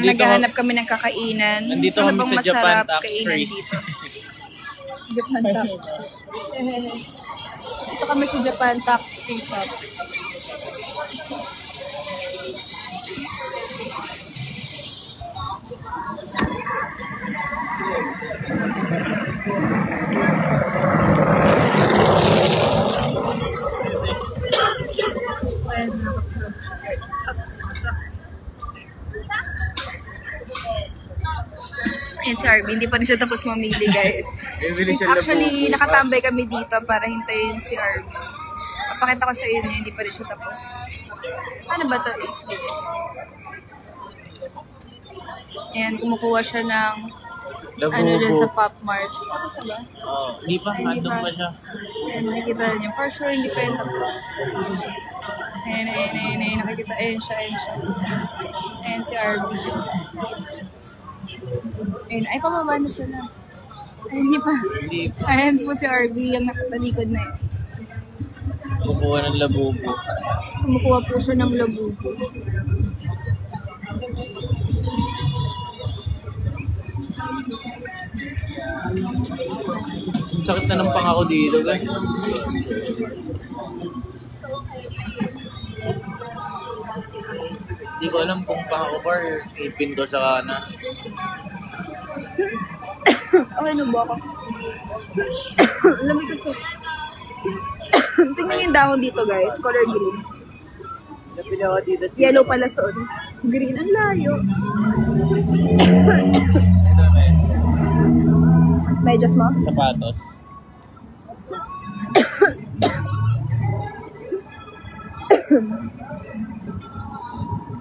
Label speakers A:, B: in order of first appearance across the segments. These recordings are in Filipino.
A: Naghahanap kami ng kakainan.
B: Nandito
A: ano
B: kami
A: bang
B: sa Japan
A: masarap
B: tax
A: kainan
B: free.
A: dito? Japan tax. Dito kami sa Japan tax free shop. Ayan si Arby, hindi pa rin siya tapos mamili, guys. Actually, nakatambay kami dito para hintayin si Arby. Papakita ko sa inyo, hindi pa rin siya tapos. Ano ba to? Ayan, kumukuha siya ng ano dyan sa Pop Mart. Tapos ba?
B: Oo, hindi pa. Andun pa siya.
A: Ayan, nakikita niyo. For sure, hindi pa yun tapos. Ayan, nakikita. Ayan siya. Ayan si Arby. Ayun, ay pababa na sila. Ay, hindi pa. Ayan po si RB, yung nakatalikod na yun.
B: Kumukuha ng labubo.
A: Kumukuha po siya ng labubo.
B: Sakit na ng pangako dito, guys. Hindi ko alam kung pangako bar, ipin ko sa kana.
A: Okay, ba ako? Lamig kasi. Tingnan yung dahon dito, guys. Color green. Yellow pala sa green. Ang layo. Medyas mo?
B: Sapatos.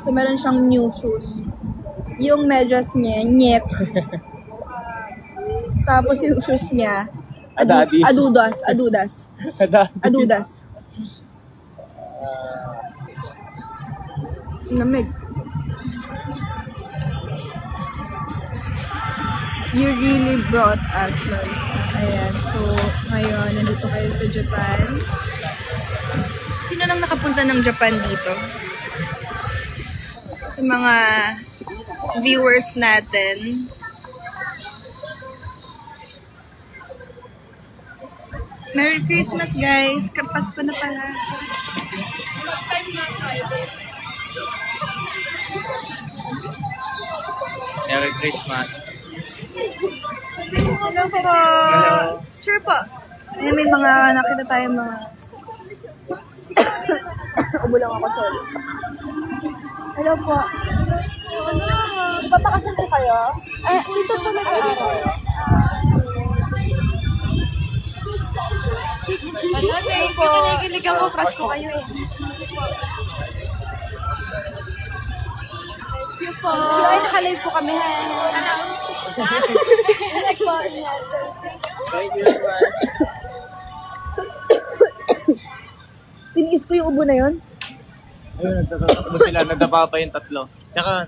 A: So, meron siyang new shoes. Yung medyas niya, nyek. Tapos yung shoes niya, Adidas. Lamig. You really brought us, Larissa. Ayan, so ngayon, nandito kayo sa Japan. Sino nang nakapunta ng Japan dito? Sa mga viewers natin. Merry Christmas, guys! Pasko na pala.
B: Merry Christmas.
A: Hello po! Sure po. Ayan, may mga nakita tayong mga... Ubo lang ako, sorry. Hello po. Papakasan po kayo? Dito po nag-aaral. Thank you. Kinikilig ako. Crush ko kayo eh. Ay, nakalive po kami. Tiniis ko yung ubo na yun.
B: Ayun, nagtatakbo sila. Nadapa pa yung tatlo. Tsaka...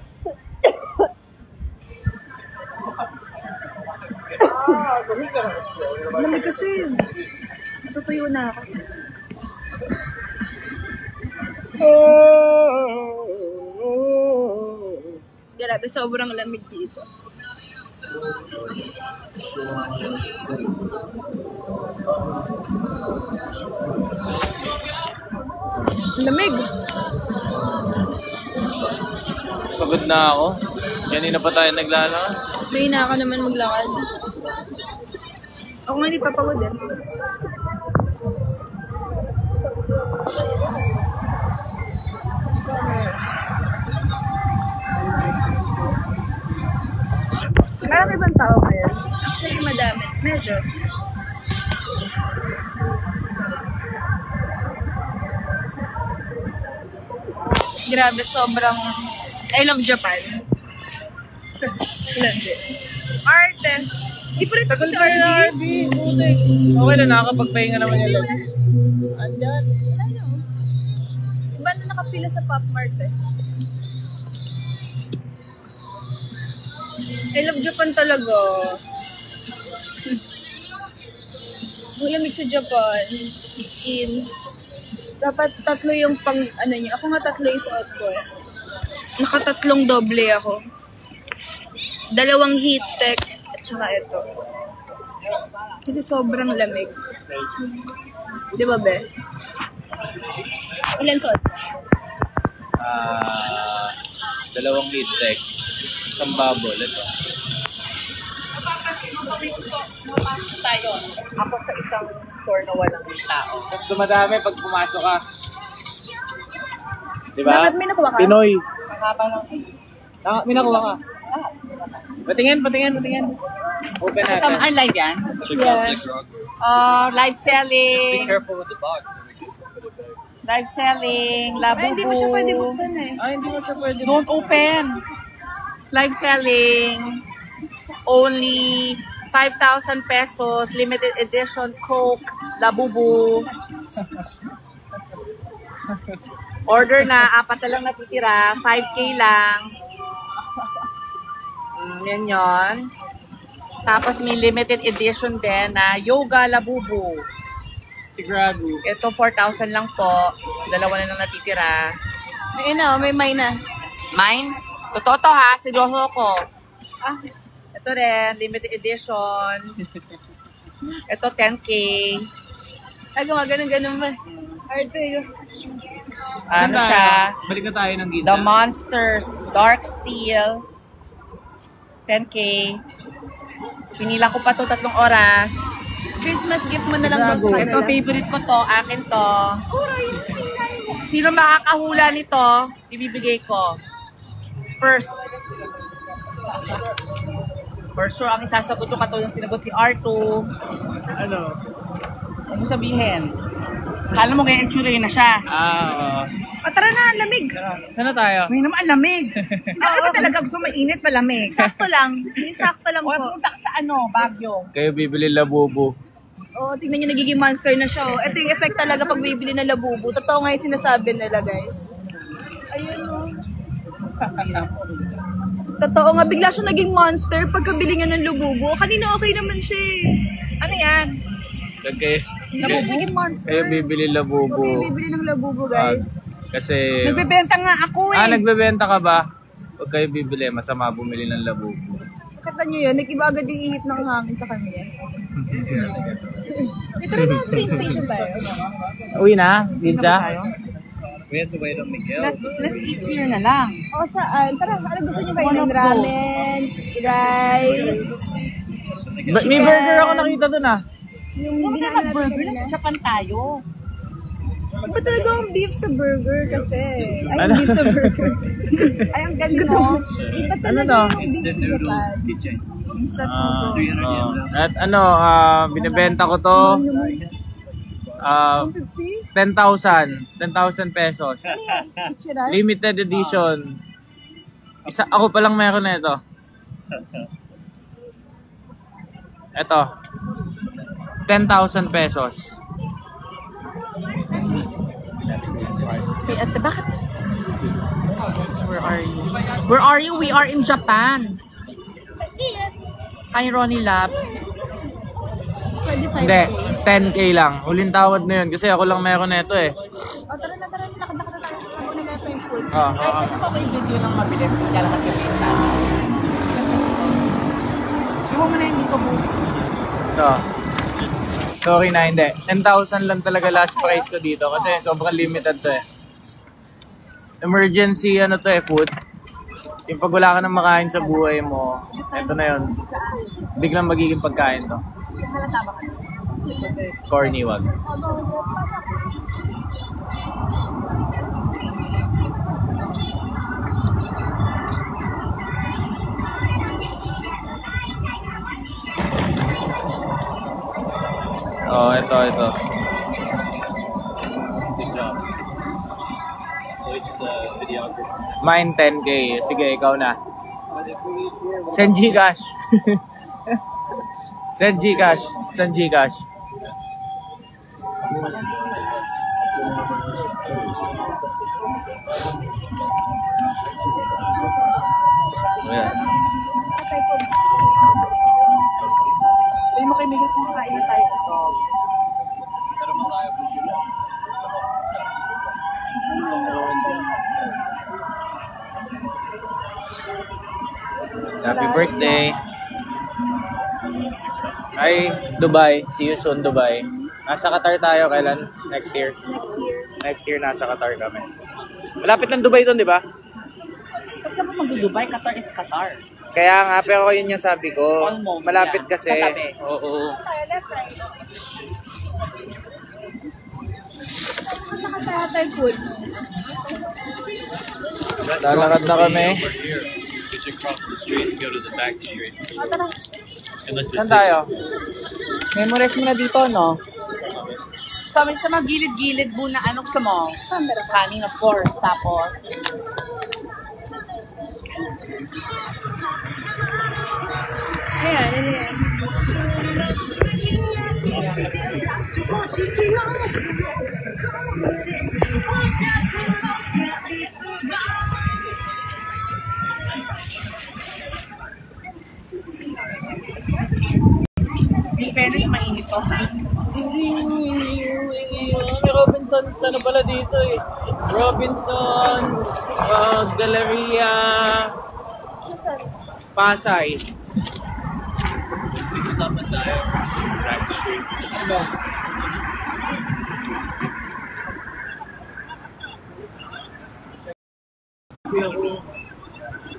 A: Lamig kasi. Natutuyo na ako. Grabe, sobrang lamig dito. Lamig.
B: Pagod na ako. Kanina pa tayo naglalakad.
A: May na ako naman maglakad. Ako nga hindi papagod eh. Marami bang tao ngayon? Actually, madami. Medyo. Grabe, sobrang... I love Japan. Arte. Di pa rin tapos si RB.
B: Okay na, nakakapagpahinga naman yung leg. Andyan.
A: Ano? Iba na nakapila sa Pop Mart eh. I love Japan talaga. Ang lamig sa Japan. Skin. Dapat tatlo yung pang, ano nyo. Ako nga tatlo yung suot ko eh. Nakatatlong doble ako. 2 heat tech at saka ito. Kasi sobrang lamig. Di ba, be? Ilan suot?
B: 2 heat tech. Isang bubble. Ito.
A: Ako sa isang store na walang tao.
B: Tapos dumadami pag pumasok ka. Diba?
A: Bakit may nakuha ka?
B: Pinoy.
C: May nakuha ka.
B: Patingin. Open natin.
C: Tama, ang live yan?
A: Yes.
C: Live selling.
B: Be careful with the box.
C: Live selling. Labubu.
A: Ay, hindi mo siya pwede buksan eh.
B: Hindi mo siya pwede.
C: Don't open. Live selling. Only 5,000 pesos. Limited edition Coke. Labubu. Order na. 4 na lang natitira. 5K lang. Yan yon. Tapos may limited edition din na Yoga Labubu.
B: Sigurado.
C: Ito 4,000 lang po. 2 na lang natitira.
A: Ayun na, may may na.
C: Mine? Totoo to ha, seryoso ko.
A: Ah,
C: Ito rin, limited edition. Ito 10K.
A: ay, ganun ba? Arte yun.
C: Ano siya?
B: Balik na tayo ng gita.
C: The Monsters Dark Steel. 10K. Pinila ko pa to 3 oras.
A: Christmas gift mo na lang daw sa
C: Ito,
A: kanila.
C: favorite ko to. Akin to. Sino makakahula nito, ibibigay ko. First. For sure, ang isasagot ko katulad ng sinagot ni R2.
B: Ano?
C: Ano mo sabihin? Kala mo kaya itsura na siya.
A: Tara na, lamig.
B: Sana tayo?
C: May naman lamig. Ano ba talaga gusto mainit malamig?
A: Sakto lang. Sakto lang
C: O,
A: po.
C: punta ka sa ano, Baguio.
B: Kayo bibili labubu.
A: Oo, tingnan nyo, nagiging monster na siya. Oh. Ito yung effect talaga pag bibili ng labubu. Totoo nga yung sinasabi nila, guys. Ayun, oh. Totoo nga, bigla siya naging monster pagkabili nga ng labubu. Kanina okay naman siya eh.
C: Ano yan?
B: Kayo,
A: Naging monster.
B: kayo bibili
A: Huwag
B: labubu.
A: kayo bibili ng labubu, guys.
B: Kasi...
C: Nagbebenta nga ako eh.
B: nagbebenta ka ba? Huwag kayo bibili. Masama bumili ng labubu.
A: Kata nyo yun, nag-iba agad yung ihip ng hangin sa kanya. Ito rin na, train station tayo.
B: Uwi na, pizza?
C: We have to wait on Miguel. Let's eat here na lang.
A: O saan? Tara, ano gusto nyo kayo?
C: One of
A: Ramen, rice,
B: May burger ako nakita dun
A: yung
C: Hindi
A: binaan
C: na
A: natin
C: burger,
A: kanina.
C: nasa Japan tayo.
A: Iba talaga ang beef sa burger kasi. Ay,
B: Ano?
A: beef sa burger.
C: Ay, ang galing mo.
A: Iba talaga yung beef sa Japan.
C: Instant
B: Ah,
C: noodles.
B: At binibenta ko to 10,000 pesos.
A: Ano yan? Picturean?
B: Limited edition. Ako pa lang meron na ito. Ito. 10,000 pesos.
C: Wait, bakit? Where are you? Where are you? We are in Japan. Hi, Ronnie Labs.
A: 25K.
B: Hindi, 10K lang. Huling tawad na yun kasi ako lang meron na ito eh.
A: O, tara na, lakad na tayo. Ako nila ito yung food.
C: Ito pa yung video lang mabilis. Hindi lang mag-ibenta. Iwan mo na yung dito, boo.
B: Ito. Sorry na, hindi. 10,000 lang talaga last price ko dito kasi sobrang limited to eh. Emergency food. Yung pag wala ka nang makain sa buhay mo, ito na yun. Biglang magiging pagkain to. Corny, wag. Oh, ito. Mine 10K. Sige, ikaw na. Send Gcash. Send Gcash. Ayan.
A: Atay food.
C: Pwede mo kayo may kain na tayo. So,
B: Happy birthday. Ay, Dubai. See you soon, Dubai. Nasa Qatar tayo. Kailan? Next year. Next year, nasa Qatar kami. Malapit lang Dubai doon, di ba?
C: Pag ka ba mag-Dubai, Qatar is Qatar.
B: Kaya nga, pero yun yung sabi ko.
C: Almost,
B: Malapit
C: yeah.
B: kasi.
C: Katabi.
B: Oo.
A: Nakasaya food.
B: Lalakad na kami.
D: Just across the street, go to the back street. Unless
B: Saan tayo?
C: Memorize mo na dito, no? Sa mga gilid-gilid muna, anong sa mo? Kanin, of course. Tapos,
A: Ayan, ano yan?
C: in fairness, mainit to.
B: May Robinsons, ano pala dito eh. Robinsons, Galleria, Pasay.
D: Dapat tayo. Back street.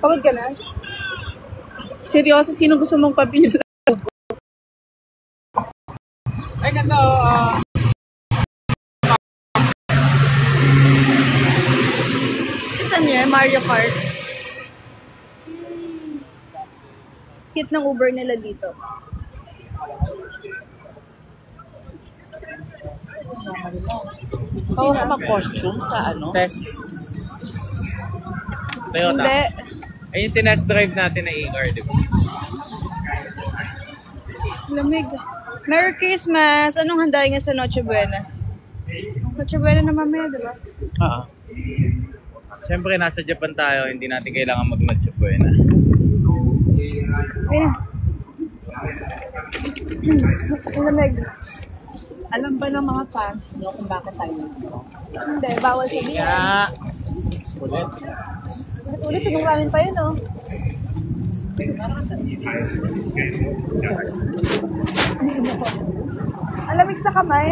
A: Pagod ka na?
C: Seryoso, sino gusto mong pabili?
B: Ay, ganda
A: Kita niyo, Mario Kart. Cute ng Uber nila dito.
C: Oo, ka mag-costume sa ano?
B: Test. Toyota.
A: Hindi.
B: Ay, yung tinest drive natin na e-car, di ba?
A: Lamig. Merry Christmas! Anong handa niya sa Noche Buena? Noche Buena na mamaya, di ba?
B: Oo. Siyempre, nasa Japan tayo, hindi natin kailangan mag-Noche Buena.
A: Ayun. Ang lamig.
C: Alam ba ng mga fans nyo kung bakit tayo nandito?
A: Hindi, bawal sabihin.
B: Kaya, ulit.
A: Ulit, tinong ramen pa yun, oh. Ang lamig sa kamay.